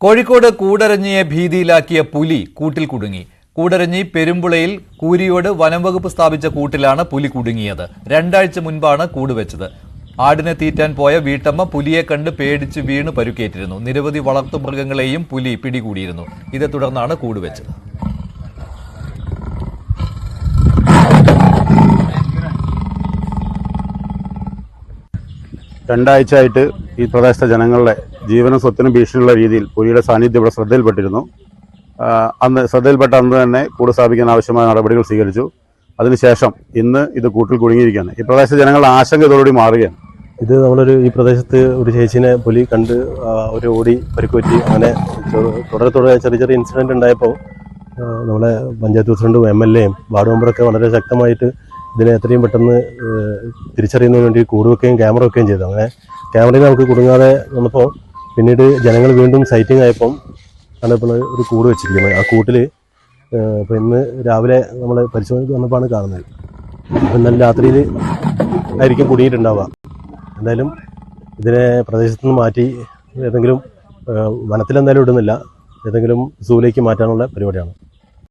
കോഴിക്കോട് കൂടരഞ്ഞിയെ ഭീതിയിലാക്കിയ പുലി കൂട്ടിൽ കുടുങ്ങി. കൂടരഞ്ഞി പെരുമ്പുളയിൽ കൂരിയോട് വനംവകുപ്പ് സ്ഥാപിച്ച കൂട്ടിലാണ് പുലി കുടുങ്ങിയത്. 2 ആഴ്ച മുൻപാണ് കൂട് വെച്ചത്. ആടിനെ തീറ്റാൻ പോയ വീട്ടമ്മ പുലിയെ കണ്ട് പേടിച്ച് വീണ് പരുക്കേറ്റിരുന്നു. നിരവധി വളർത്തുമൃഗങ്ങളെയും പുലി പിടികൂടിയിരുന്നു. ഇതേ തുടർന്നാണ് കൂട് വെച്ചത്. രണ്ടാഴ്ചയായിട്ട് ഈ പ്രദേശത്തെ ജനങ്ങളുടെ ജീവനും സ്വത്തിനും ഭീഷണിയുള്ള രീതിയിൽ പുലിയുടെ സാന്നിധ്യം ഇവിടെ ശ്രദ്ധയിൽപ്പെട്ടിരുന്നു. ശ്രദ്ധയിൽപ്പെട്ട അന്ന് തന്നെ കൂട് സ്ഥാപിക്കാൻ ആവശ്യമായ നടപടികൾ സ്വീകരിച്ചു. അതിനുശേഷം ഇന്ന് ഇത് കൂട്ടിൽ കുടുങ്ങിയിരിക്കുകയാണ്. ഈ പ്രദേശത്തെ ജനങ്ങളുടെ ആശങ്ക ഇതോടുകൂടി മാറുകയാണ്. ഇത് ഈ പ്രദേശത്ത് ഒരു ചേച്ചിനെ പുലി കണ്ട് ഒരു ഓടി പരിക്കുപറ്റി. അങ്ങനെ തുടരെ ചെറിയ ഇൻസിഡൻറ്റ് ഉണ്ടായപ്പോൾ നമ്മളെ പഞ്ചായത്ത് പ്രസിഡന്റും MLA യും വാർഡ് മെമ്പറൊക്കെ വളരെ ശക്തമായിട്ട് ഇതിനെ എത്രയും പെട്ടെന്ന് തിരിച്ചറിയുന്നതിന് വേണ്ടി കൂട് വെക്കുകയും ക്യാമറ വെക്കുകയും ചെയ്തു. അങ്ങനെ ക്യാമറയിൽ നമുക്ക് കുടുങ്ങാതെ വന്നപ്പോൾ പിന്നീട് ജനങ്ങൾ വീണ്ടും സൈറ്റിംഗ് ആയപ്പം ആണ് ഇപ്പോൾ ഒരു കൂട് വെച്ചിരിക്കുന്നത്. ആ കൂട്ടിൽ ഇപ്പോൾ ഇന്ന് രാവിലെ നമ്മൾ പരിശോധനയ്ക്ക് വന്നപ്പോഴാണ് കാണുന്നത്. അപ്പോൾ ഇന്നലെ രാത്രിയിൽ ആയിരിക്കും കുടുങ്ങിയിട്ടുണ്ടാവുക. എന്തായാലും ഇതിനെ പ്രദേശത്തു നിന്ന് മാറ്റി ഏതെങ്കിലും വനത്തിലെന്തായാലും ഇടുന്നില്ല, ഏതെങ്കിലും സൂവിലേക്ക് മാറ്റാനുള്ള പരിപാടിയാണ്.